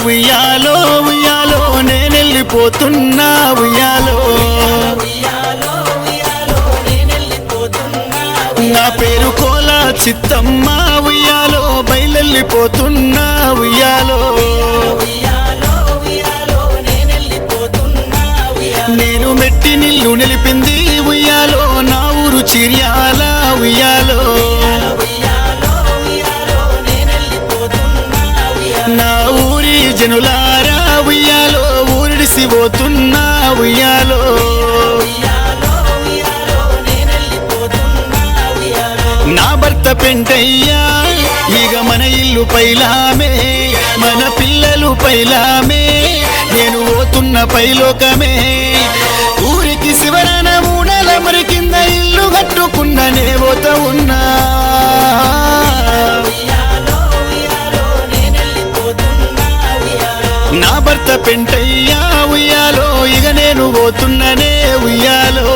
ఉయ్యాలో ఉయ్యాలో నేనెళ్ళిపోతున్నా ఉయ్యాలో నా పేరు కోల చిత్తమ్మ ఉయ్యాలో బయలెళ్ళిపోతున్నా ఉయ్యాలో నేను మెట్టి నిల్లు నిలిపింది ఉయ్యాలో నా ఊరు చిర్యాల ఉయ్యాలో నా ఊరి జనులారా ఉయ్యాలో ఊరిడిసి పోతున్నా ఉయ్యాలో నా భర్త పెంటయ్యా ఇక మన ఇల్లు పైలామే మన పిల్లలు పైలామే నేను పోతున్న పైలోకమే ఊరికి శివరాన మూడల మరి కింద ఇల్లు కట్టుకున్ననే పోత ఉన్నా నా భర్త పెంటయ్యా ఉయ్యాలో ఇక నేను పోతున్ననే ఉయ్యాలో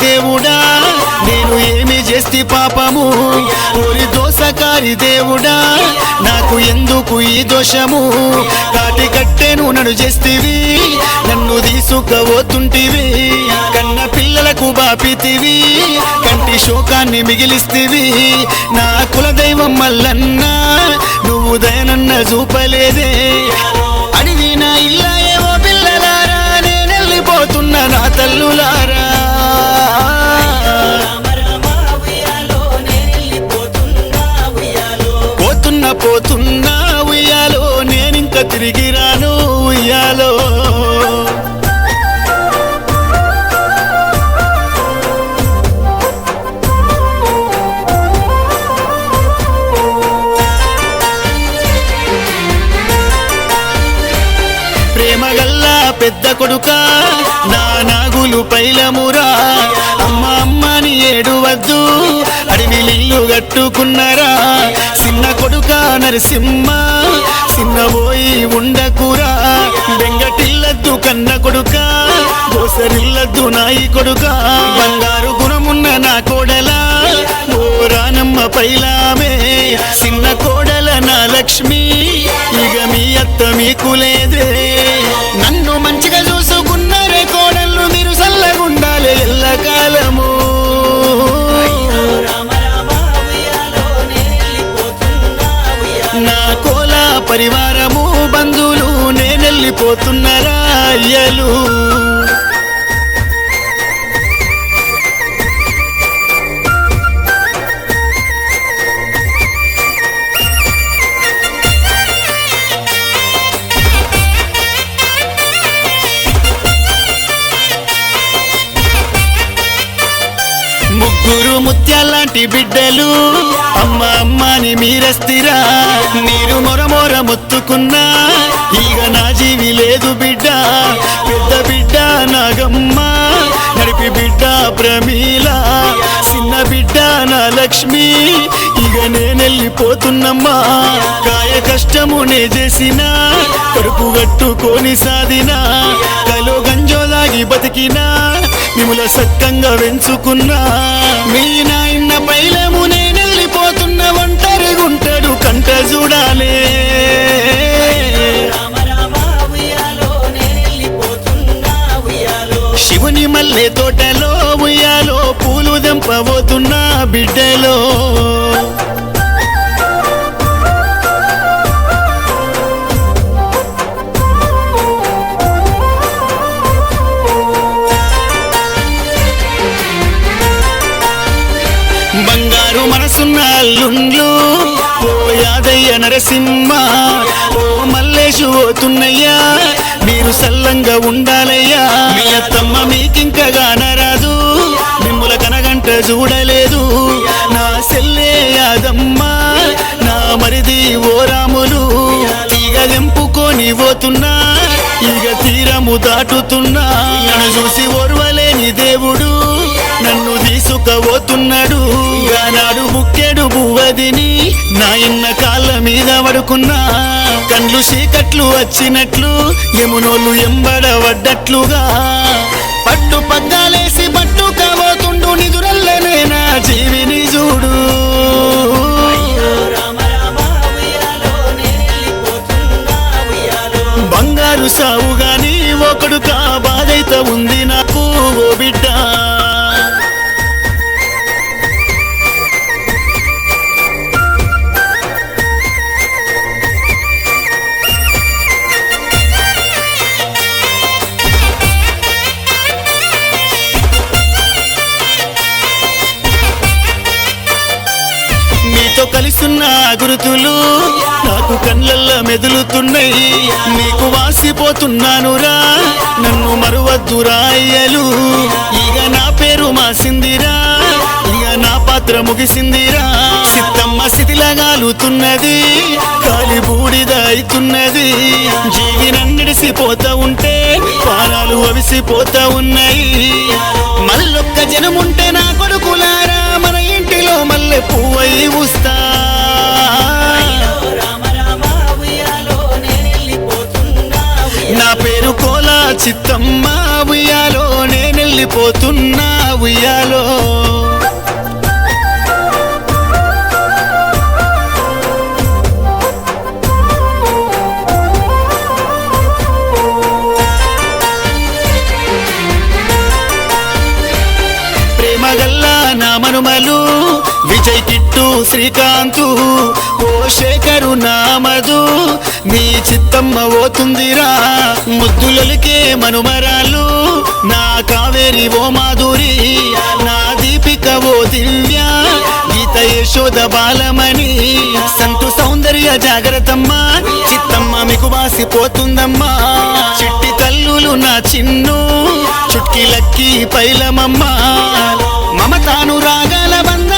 దేవుడా నేను ఏమి చేస్తే పాపము ఓరి దోసకారి దేవుడా నాకు ఎందుకు ఈ దోషము కాటి కట్టెను నన్ను చేస్తేవి నన్ను తీసుకుపోతుంటివి కన్న పిల్లలకు బాపితివి కంటి శోకాన్ని మిగిలిస్తేవి నా కులదైవం మల్లన్న నువ్వు దయనన్న చూపలేదే అడిగి నా ఇల్లా ఏవో పిల్లలారా నేనెళ్ళిపోతున్నా నా తల్లులారా పోతున్నా ఉయ్యాలో నేనింక తిరిగి రాను ఉయ్యాలో ప్రేమగల్లా పెద్ద కొడుక నా నాగులు పైలమురా అమ్మ అమ్మని ఏడువద్దు అడవిలిల్లు కట్టుకున్నారా చిన్న కొడుక నరసింహ చిన్నబోయి ఉండకురా బెంగటిల్లద్దు కన్న కొడుక దోసరిల్లద్దు నాయి కొడుక బంగారు గుణమున్న నా కోడలా ఓ రానమ్మ పైలామే చిన్న కోడల నా లక్ష్మి ఇక మీ అత్త మీకు లేదే నన్ను మంచిగా చూసుకున్నారే కోడళ్ళు మీరు చల్లగుండాలి ఎల్లకాలము నా కోల పరివారము బంధువులు నేనెళ్ళిపోతున్నారా అయ్యలు ముగ్గురు ముత్యాలాంటి బిడ్డలు అమ్మ అమ్మని మీరస్తిరా మీరు మొరమొర మొత్తుకున్నా ఇక నా జీవి లేదు బిడ్డ పెద్ద బిడ్డ నాగమ్మ నడిపి బిడ్డ ప్రమీల చిన్న బిడ్డ నా లక్ష్మి ఇక నేనెళ్ళిపోతున్నమ్మా కాయ కష్టము నే చేసినా కడుపు కట్టుకొని సాధినా కలో గంజోలాగి బతికినా మిముల సక్కంగా వెంచుకున్నా మీ నాయన్న పైలము నేనెళ్ళిపోతున్న ఒంటరి గుంటడు కంట చూడాలే శివుని మల్లె తోటలో ఉయ్యాలో పూలు దెంపబోతున్నా బిడ్డలో బంగారు మనసున్న అల్లుండ్లు ఓ యాదయ్య నరసింహ ఓ మల్లేషు ఓతున్నయ్యా మీరు సల్లంగా ఉండాలయ్యా మీ అత్తమ్మ మీకింకగా నరాదు మిమ్ముల కనగంట చూడలేదు నా సెల్లే యాదమ్మ నా మరిది ఓ రాములు తీగ దెంపుకొని పోతున్నా ఇక తీరము దాటుతున్నా నన్ను చూసి ఓర్వలేని దేవుడు నన్ను తీసుకు ఎత్తుకపోతున్నాడు గానాడు బుక్కెడు బువ్వదిని నా ఇన్న కాళ్ళ మీద పడుకున్నా కండ్లు చీకట్లు వచ్చినట్లు యమునోళ్ళు ఎంబడబడ్డట్లుగా పట్టు పగ్గాలేసి పట్టుకపోతుండు నిదురల్లనే నా జీవిని చూడు బంగారు సావు గాని ఒకడు కా బాధైత ఉంది నాకు ఓ బిడ్డ నీతో కలిసున్న గురుతులు నాకు కళ్ళల్లో మెదులుతున్నాయి నీకు వాసిపోతున్నానురా నన్ను మరువద్దురా అయ్యలు ఇక నా పేరు మాసిందిరా ఇక నా పాత్ర ముగిసిందిరా సిద్ధమ్మ శిథిలగాలుతున్నది కాలి బూడిద అవుతున్నది జీవినన్నిడిసిపోతా ఉంటే పారాలు అవిసిపోతా ఉన్నాయి మళ్ళొక్క జనముంటే నా కొడుకులారా మన ఇంటిలో మల్లె పువ్వై ఊస్తా నా పేరు కోలా చిత్తమ్మ ఉయ్యాలో నేనెళ్ళిపోతున్నా ఉయ్యాలో ప్రేమగల్లా నా మనుమలు విజయ్ కిట్టు శ్రీకాంతు ఓ శేఖరు నామదు నీ చిత్తమ్మ ఓతుందిరా ముద్దులకే మనుమరాలు నా కావేరి ఓ మాధురి నా దీపిక ఓ దివ్య గీత యశోద బాలమణి సంతు సౌందర్య జాగ్రత్తమ్మ చిత్తమ్మ మీకు వాసిపోతుందమ్మా చిట్టి తల్లులు నా చిన్ను చుట్కి లక్కి పైలమమ్మ మమతాను రాగాల బంధ